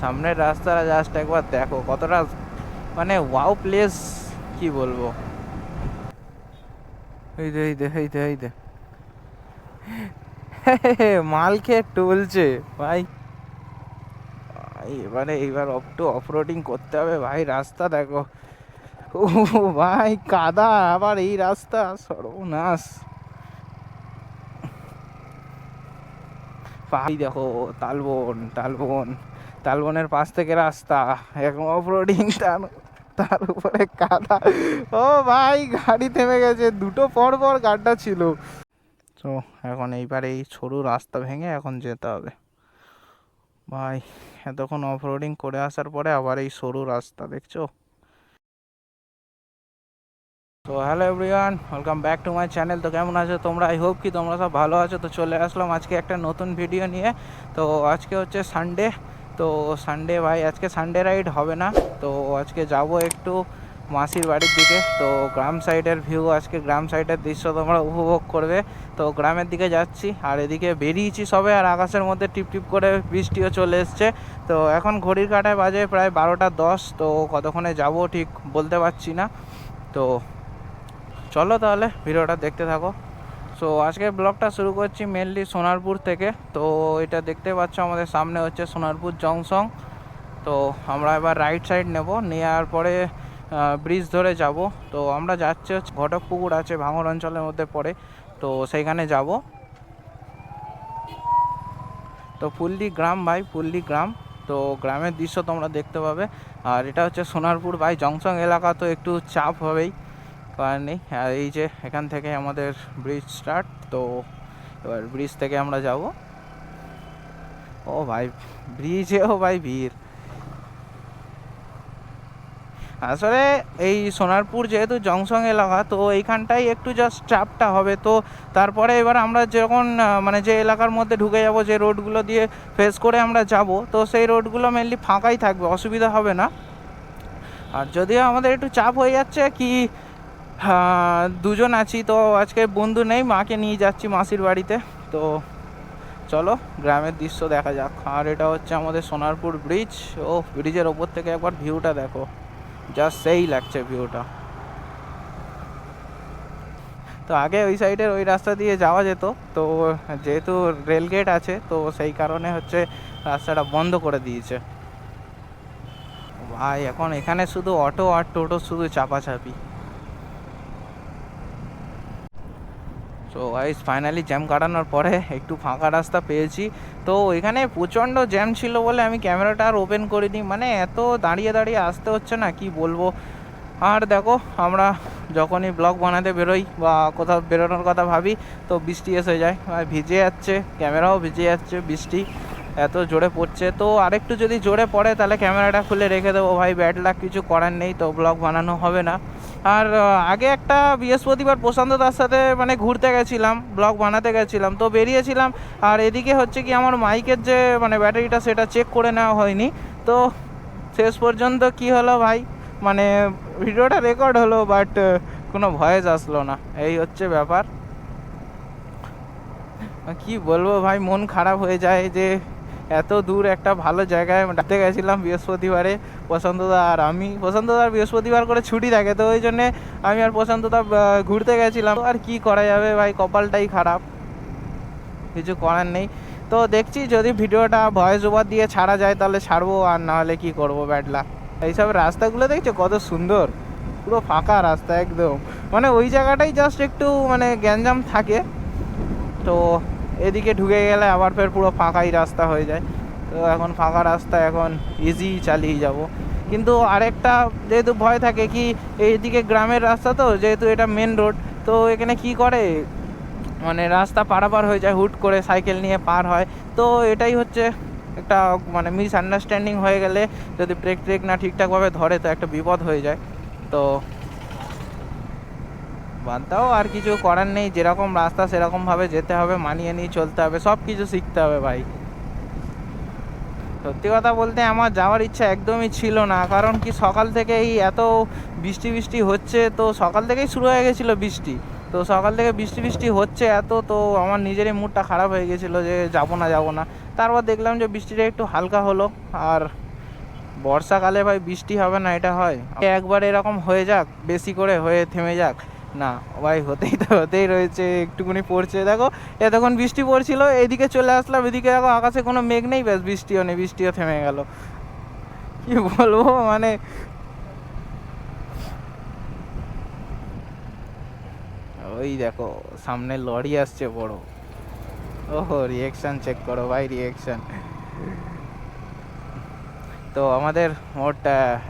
সামনের রাস্তাটা জাস্ট একবার দেখো কতটা মানে ওয়াও প্লেস, কি বলবো। এই দে এই দে এই দে এই দে মাল খেয়ে টলছে ভাই। এবারে এইবার একটু অফরোডিং করতে হবে ভাই। রাস্তা দেখো, ও ভাই কাদা, আবার এই রাস্তা সর্বনাশ। পাহাড়ি দেখো, তালবন তালবন, তালবনের পাশ থেকে রাস্তা এখন অফরোডিং, তার উপরে কাদা। ও ভাই গাড়ি থেমে গেছে, দুটো পর পর গাড্ডা ছিল। তো এখন এইবার এই সরু রাস্তা ভেঙে এখন যেতে হবে ভাই। এতক্ষণ অফরোডিং করে আসার পরে আবার এই সরু রাস্তা দেখছো। তো hello everyone, welcome back to my channel. তো কেমন আছো তোমরা? আই হোপ কি তোমরা সব ভালো আছো। তো চলে আসলাম আজকে একটা নতুন ভিডিও নিয়ে। তো আজকে হচ্ছে সানডে। তো সানডে ভাই, আজকে সানডে রাইড হবে না। তো আজকে যাব একটু মাসির বাড়ির দিকে। তো গ্রাম সাইডের ভিউ, আজকে গ্রাম সাইডের দৃশ্য তোমরা উপভোগ করবে। তো গ্রামের দিকে যাচ্ছি, আর এদিকে বেরিয়েছি সবে, আর আকাশের মধ্যে টিপ টিপ করে বৃষ্টিও চলে এসছে। তো এখন ঘড়ির কাঁটায় বাজে প্রায় 12টা 10। তো কতক্ষণে যাব ঠিক বলতে পারছি না। তো চলো তাহলে ভিডিওটা দেখতে থাকো। সো আজকে ব্লগটা শুরু করছি মেনলি সোনারপুর থেকে। তো এটা দেখতে পাচ্ছ আমাদের সামনে হচ্ছে সোনারপুর জংশন। তো আমরা এবার রাইট সাইড নেব, নেওয়ার পরে ব্রিজ ধরে যাব। তো আমরা যাচ্ছি হচ্ছে ঘটকপুকুর আছে, ভাঙড় অঞ্চলের মধ্যে পড়ে, তো সেইখানে যাব। তো ফুললি গ্রাম ভাই, ফুললি গ্রাম। তো গ্রামের দৃশ্য তোমরা দেখতে পাবে। আর এটা হচ্ছে সোনারপুর ভাই জংশন এলাকা, তো একটু চাপ হবেই, কারণ নেই। আর এই যে এখান থেকে আমাদের ব্রিজ স্টার্ট। তো এবার ব্রিজ থেকে আমরা যাব। ও ভাই ব্রিজেও ভাই ভিড়। আসলে এই সোনারপুর যেহেতু জংশন এলাকা, তো এইখানটাই একটু জাস্ট চাপটা হবে। তো তারপরে এবার আমরা যখন মানে যে এলাকার মধ্যে ঢুকে যাব, যে রোডগুলো দিয়ে ফেস করে আমরা যাব, তো সেই রোডগুলো মেনলি ফাঁকাই থাকবে, অসুবিধা হবে না। আর যদিও আমাদের একটু চাপ হয়ে যাচ্ছে কি, হ্যাঁ দুজন আছি, তো আজকে বন্ধু নেই, মাকে নিয়ে যাচ্ছি মাসির বাড়িতে। তো চলো গ্রামের দৃশ্য দেখা যাক। আর এটা হচ্ছে আমাদের সোনারপুর ব্রিজ। ও ব্রিজের ওপর থেকে একবার ভিউটা দেখো, জাস্ট সেই লাগছে ভিউটা। তো আগে ওই সাইডের ওই রাস্তা দিয়ে যাওয়া যেত, তো যেহেতু রেলগেট আছে, তো সেই কারণে হচ্ছে রাস্তাটা বন্ধ করে দিয়েছে ভাই। এখন এখানে শুধু অটো আর টোটো শুধু চাপাচাপি। তো গাইস ফাইনালি জ্যাম কাটানোর পরে একটু ফাঁকা রাস্তা পেয়েছি। তো এখানে প্রচণ্ড জ্যাম ছিল বলে আমি ক্যামেরাটা আর ওপেন করিনি, মানে এত দাঁড়িয়ে দাঁড়িয়ে আসতে হচ্ছে না, কি বলবো। আর দেখো আমরা যখনই ব্লগ বানাতে বেরোই বা কোথাও বেরোনোর কথা ভাবি, তো বৃষ্টি এসে যায় আর ভিজে যাচ্ছে, ক্যামেরাও ভিজে যাচ্ছে, বৃষ্টি এত জোরে পড়ছে। তো আরেকটু যদি জোরে পড়ে তাহলে ক্যামেরাটা খুলে রেখে দেবো ভাই, ব্যাড লাক, কিছু করার নেই, তো ব্লগ বানানো হবে না। আর আগে একটা বৃহস্পতিবার প্রশান্ত দার সাথে মানে ঘুরতে গেছিলাম, ব্লগ বানাতে গেছিলাম, তো বেরিয়েছিলাম। আর এদিকে হচ্ছে কি আমার মাইকের যে মানে ব্যাটারিটা, সেটা চেক করে নেওয়া হয়নি। তো শেষ পর্যন্ত কি হলো ভাই, মানে ভিডিওটা রেকর্ড হলো বাট কোনো ভয়েস আসলো না, এই হচ্ছে ব্যাপার। কি বলবো ভাই, মন খারাপ হয়ে যায় যে এত দূর একটা ভালো জায়গায় ডাকতে গেছিলাম বৃহস্পতিবারে প্রশান্তদা আর আমি। প্রশান্তদার বৃহস্পতিবার করে ছুটি থাকে, তো ওই জন্যে আমি আর প্রশান্তদা ঘুরতে গেছিলাম। আর কি করা যাবে ভাই, কপালটাই খারাপ, কিছু করার নেই। তো দেখছি যদি ভিডিওটা ভয়েস ওভার দিয়ে ছাড়া যায় তাহলে ছাড়বো, আর না হলে কি করবো, ব্যাড লাক। এইসব রাস্তাগুলো দেখছো কত সুন্দর, পুরো ফাঁকা রাস্তা একদম, মানে ওই জায়গাটাই জাস্ট একটু মানে গ্যাঞ্জাম থাকে। তো এদিকে ঢুকে গেলে আবার ফের পুরো ফাঁকাই রাস্তা হয়ে যায়। তো এখন ফাঁকা রাস্তা, এখন ইজি চালিয়ে যাব। কিন্তু আরেকটা যেহেতু ভয় থাকে কি, এইদিকে গ্রামের রাস্তা, তো যেহেতু এটা মেন রোড, তো এখানে কি করে মানে রাস্তা পারাপার হয়ে যায়, হুট করে সাইকেল নিয়ে পার হয়। তো এটাই হচ্ছে একটা মানে মিসআন্ডারস্ট্যান্ডিং হয়ে গেলে, যদি ব্রেক ট্রেক না ঠিকঠাকভাবে ধরে তো একটা বিপদ হয়ে যায়। তো বাদ দাও, আর কিছু করার নেই, যেরকম রাস্তা সেরকমভাবে যেতে হবে, মানিয়ে নিয়ে চলতে হবে, সব কিছু শিখতে হবে ভাই। সত্যি কথা বলতে আমার যাওয়ার ইচ্ছা একদমই ছিল না, কারণ কি সকাল থেকেই এত বৃষ্টি বৃষ্টি হচ্ছে, তো সকাল থেকেই শুরু হয়ে গেছিলো বৃষ্টি। তো সকাল থেকে বৃষ্টি বৃষ্টি হচ্ছে এত, তো আমার নিজেরই মুডটা খারাপ হয়ে গেছিলো যে যাবো না যাবো না। তারপর দেখলাম যে বৃষ্টিটা একটু হালকা হলো, আর বর্ষাকালে ভাই বৃষ্টি হবে না এটা হয়? একবার এরকম হয়ে যাক, বেশি করে হয়ে থেমে যাক, না ভাই হতেই রয়েছে, একটুকুনি পড়ছে দেখো। এতক্ষণ বৃষ্টি পড়ছিল, এদিকে চলে আসলাম, এদিকে দেখো আকাশে কোনো মেঘ নেই, ব্যাস বৃষ্টিও নেই, বৃষ্টিও থেমে গেল। কি বলবো মানে, ওই দেখো সামনে লরি আসছে বড়। ওহো, রিয়েকশন চেক করো ভাই, রিয়েকশন। তো আমাদের মোট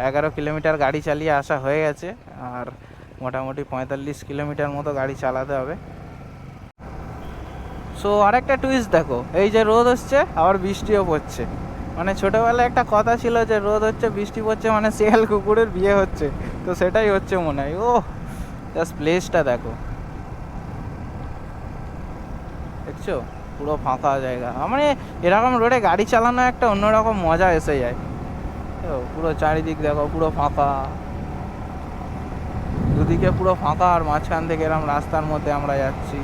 11 কিলোমিটার গাড়ি চালিয়ে আসা হয়ে গেছে, আর মোটামুটি 45 কিলোমিটার মতো গাড়ি চালাতে হবে। সো আরেকটা টুইস্ট দেখো, এই যে রোদ হচ্ছে আবার বৃষ্টিও পড়ছে। মানে ছোটোবেলায় একটা কথা ছিল যে রোদ হচ্ছে বৃষ্টি পড়ছে মানে শিয়াল কুকুরের বিয়ে হচ্ছে, তো সেটাই হচ্ছে মনে হয়। ও জাস্ট প্লেসটা দেখো, দেখছো পুরো ফাঁকা জায়গা। মানে এরকম রোডে গাড়ি চালানো একটা অন্যরকম মজা এসে যায়। পুরো চারিদিক দেখো পুরো ফাঁকা, দুদিকে পুরো ফাঁকা, আর মাঝখান থেকে এরকম রাস্তার মধ্যে আমরা যাচ্ছি।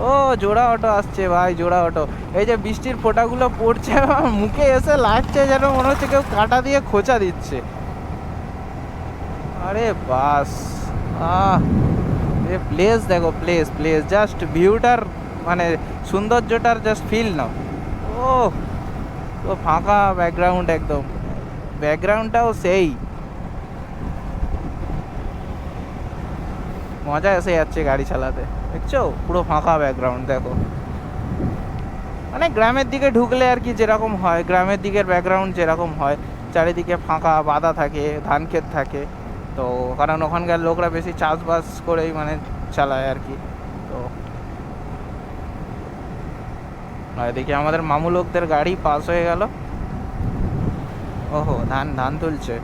ও জোড়া অটো আসছে ভাই, জোড়া অটো। এই যে বৃষ্টির ফোঁটাগুলো পড়ছে আমার মুখে এসে লাগছে যেন মনে হচ্ছে কেউ কাঁটা দিয়ে খোঁচা দিচ্ছে। আরে বাস, আহ প্লেস দেখো, প্লেস জাস্ট ভিউটার মানে সৌন্দর্যটার জাস্ট ফিল নাও। ও তো ফাঁকা ব্যাকগ্রাউন্ড, একদম ব্যাকগ্রাউন্ডটাও সেই মজা এসে যাচ্ছে গাড়ি চালাতে। দেখছো পুরো ফাঁকা ব্যাকগ্রাউন্ড দেখো। মানে গ্রামের দিকে ঢুকলে আর কি যেরকম হয়, গ্রামের দিকের ব্যাকগ্রাউন্ড যেরকম হয়, চারিদিকে ফাঁকা, বাধা থাকে, ধান ক্ষেত থাকে। তো কারণ ওখানকার লোকরা বেশি চাষবাস করেই মানে চালায় আর কি। তো এদিকে আমাদের মামু লোকদের গাড়ি পাস হয়ে গেল। ওহো, ধান তুলছে।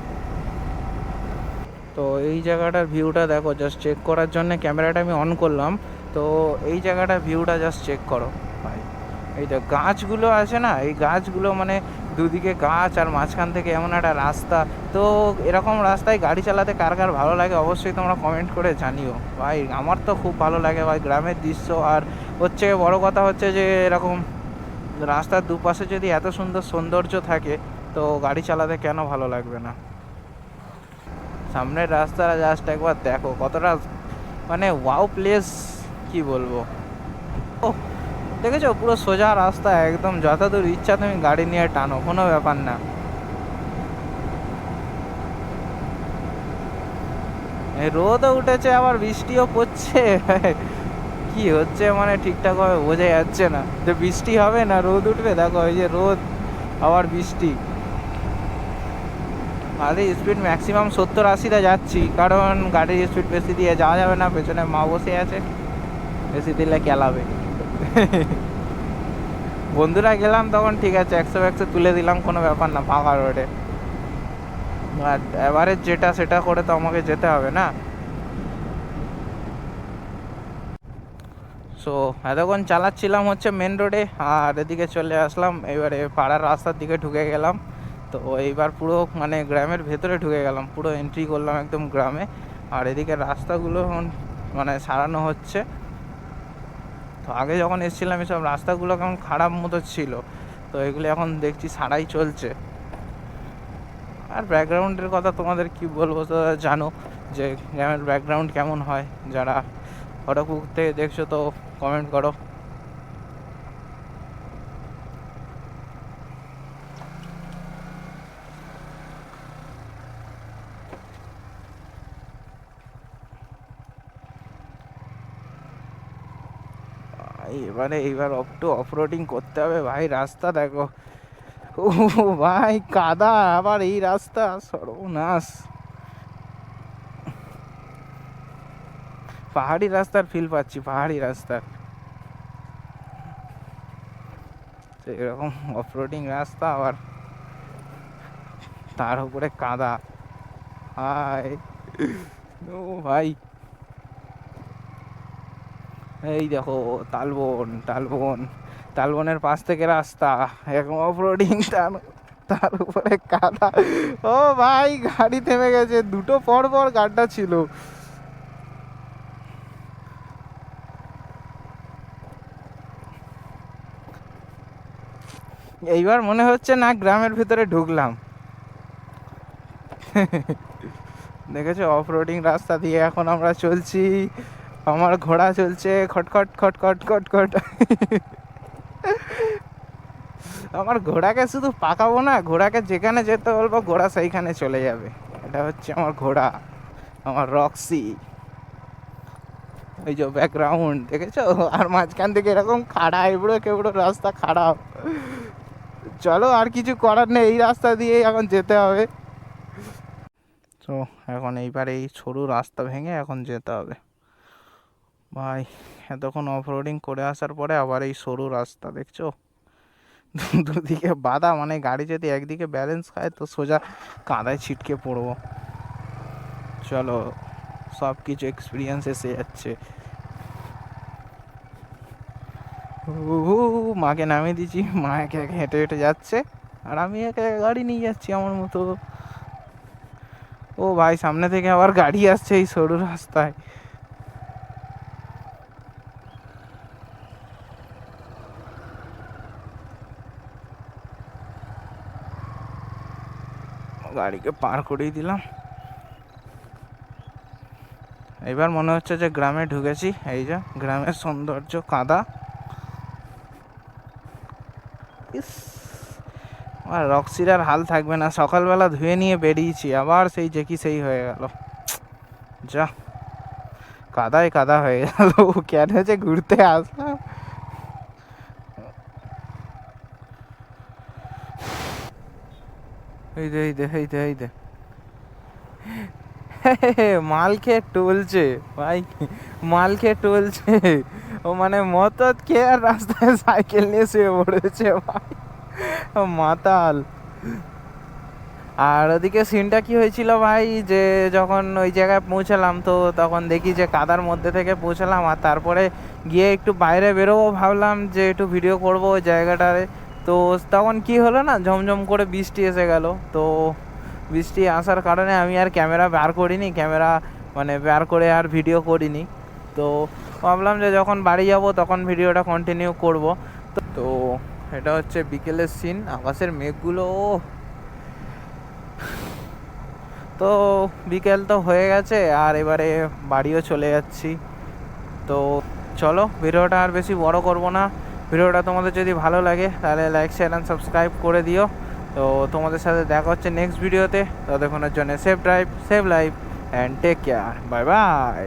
তো এই জায়গাটার ভিউটা দেখো, জাস্ট চেক করার জন্য ক্যামেরাটা আমি অন করলাম। তো এই জায়গাটার ভিউটা জাস্ট চেক করো ভাই। এই যে গাছগুলো আছে না, এই গাছগুলো মানে দুদিকে গাছ আর মাঝখান থেকে এমন একটা রাস্তা। তো এরকম রাস্তায় গাড়ি চালাতে কার কার ভালো লাগে অবশ্যই তোমরা কমেন্ট করে জানিও ভাই। আমার তো খুব ভালো লাগে ভাই গ্রামের দৃশ্য। আর হচ্ছে বড় কথা হচ্ছে যে এরকম রাস্তার দুপাশে যদি এত সুন্দর সৌন্দর্য থাকে, তো গাড়ি চালাতে কেন ভালো লাগবে না। সামনের রাস্তাটা জাস্ট একবার দেখো কতটা মানে ওয়াও প্লেস, কি বলবো। ও দেখেছো পুরো সোজা রাস্তা, একদম যতদূর ইচ্ছা তুমি গাড়ি নিয়ে টানো, কোনো ব্যাপার না। রোদও উঠেছে আবার বৃষ্টিও পড়ছে। কি হচ্ছে মানে ঠিকঠাক ভাবে বোঝা যাচ্ছে না যে বৃষ্টি হবে না রোদ উঠবে। দেখো এই যে রোদ আবার বৃষ্টি। গাড়ির স্পিড ম্যাক্সিমাম 70-80তে যাচ্ছি, কারণ গাড়ির স্পিড বেশি দিয়ে যাওয়া যাবে না, পেছনে মা বসে আছে, বেশি দিলে কেলাবে। বন্ধুরা গেলাম তখন ঠিক আছে, 100 তুলে দিলাম, কোনো ব্যাপার না ফাঁকা রোডে। আর এভারেজ যেটা সেটা করে তো আমাকে যেতে হবে না। সো এতক্ষণ চালাচ্ছিলাম হচ্ছে মেন রোডে, আর এদিকে চলে আসলাম এবারে পাড়ার রাস্তার দিকে ঢুকে গেলাম। তো এইবার পুরো মানে গ্রামের ভেতরে ঢুকে গেলাম, পুরো এন্ট্রি করলাম একদম গ্রামে। আর এদিকে রাস্তাগুলো মানে সারানো হচ্ছে। তো আগে যখন এসেছিলাম এসব রাস্তাগুলো কেমন খারাপ মতো ছিল, তো এগুলো এখন দেখছি সারাই চলছে। আর ব্যাকগ্রাউন্ডের কথা তোমাদের কি বলবো, তো জানো যে গ্রামের ব্যাকগ্রাউন্ড কেমন হয়। যারা ফটোকুক থেকে দেখছো তো কমেন্ট করো। এইবার একটু অফরোডিং করতে হবে ভাই। রাস্তা দেখো, ও ভাই কাদা, আবার এই রাস্তা সর্বনাশ। পাহাড়ি রাস্তার ফিল পাচ্ছি, পাহাড়ি রাস্তার এরকম অফরোডিং রাস্তা, আবার তার উপরে কাদা। হাই ও ভাই, এই দেখো তালবনের পাশ থেকে রাস্তা, এরকম অফরোডিং, তার উপরে কাদা। ও ভাই গাড়ি থেমে গেছে, দুটো পর পর গাড্ডা ছিল। এইবার মনে হচ্ছে না গ্রামের ভিতরে ঢুকলাম। দেখেছো অফ রোডিং রাস্তা দিয়ে এখন আমরা চলছি, আমার ঘোড়া চলছে খটখট খটখট খটখট। আমার ঘোড়াকে শুধু পাকাবো না, ঘোড়াকে যেখানে যেতে বলবো ঘোড়া সেইখানে চলে যাবে। এটা হচ্ছে আমার ঘোড়া, আমার রক্সি। ওই যে ব্যাকগ্রাউন্ড দেখেছো, আর মাঝখান থেকে এরকম খাড়া এবড়ো কেবড়ো রাস্তা খারাপ। চলো আর কিছু করার নেই, এই রাস্তা দিয়েই এখন যেতে হবে। তো এখন এইবার এই সরু রাস্তা ভেঙে এখন যেতে হবে ভাই। এতক্ষণ অফ রোডিং করে আসার পরে আবার এই সরু রাস্তা দেখছো, দুদিকে বাধা, মানে গাড়ি যদি একদিকে ব্যালেন্স খায় তো সোজা কাদায় ছিটকে পড়বো। চলো সব কিছু এক্সপিরিয়েন্স এসে যাচ্ছে। মাকে নামিয়ে দিচ্ছি, মা একে একে হেঁটে হেঁটে যাচ্ছে আর আমি একে গাড়ি নিয়ে যাচ্ছি আমার মতো। ও ভাই সামনে থেকে আবার গাড়ি আসছে এই সরু রাস্তায়। গাড়িকে পার করেই দিলাম। এবার মনে হচ্ছে যে গ্রামে ঢুকেছি। এই যে গ্রামের সৌন্দর্য, কাদা। ইস, আর রক্সির আর হাল থাকবে না, সকালবেলা ধুয়ে নিয়ে বেরিয়েছি আবার সেই যে কি সেই হয়ে গেল। যা কাদায় কাদা হয়ে গেল, কেন যে ঘুরতে আসলাম। এই দে এই দে এই দে এই দে, মাল খেয়ে টলছে ভাই, মাল খেয়ে টলছে ও, মানে মতত খেয়ে আর রাস্তায় সাইকেল নিয়ে শুয়ে পড়েছে ভাই, মাতাল। আর ওদিকে সিনটা কি হয়েছিল ভাই, যে যখন ওই জায়গায় পৌঁছালাম তো তখন দেখি যে কাদার মধ্যে থেকে পৌঁছালাম, আর তারপরে গিয়ে একটু বাইরে বেরোবো ভাবলাম যে একটু ভিডিও করবো ওই জায়গাটারে। তো তখন কি হলো না, ঝমঝম করে বৃষ্টি এসে গেল। তো বৃষ্টি আসার কারণে আমি আর ক্যামেরা বার করিনি, ক্যামেরা মানে বার করে আর ভিডিও করিনি। তো ভাবলাম যে যখন বাড়ি যাব তখন ভিডিওটা কন্টিনিউ করব। তো এটা হচ্ছে বিকেলের সিন, আকাশের মেঘগুলো। তো বিকেল তো হয়ে গেছে আর এবারে বাড়িও চলে যাচ্ছি। তো চলো ভিডিওটা আর বেশি বড় করব না। ভিডিওটা তোমাদের যদি ভালো লাগে তাহলে লাইক শেয়ার অ্যান্ড সাবস্ক্রাইব করে দিও। তো তোমাদের সাথে দেখা হচ্ছে নেক্সট ভিডিওতে। ততক্ষণের জন্য save drive, save life and take care, bye by.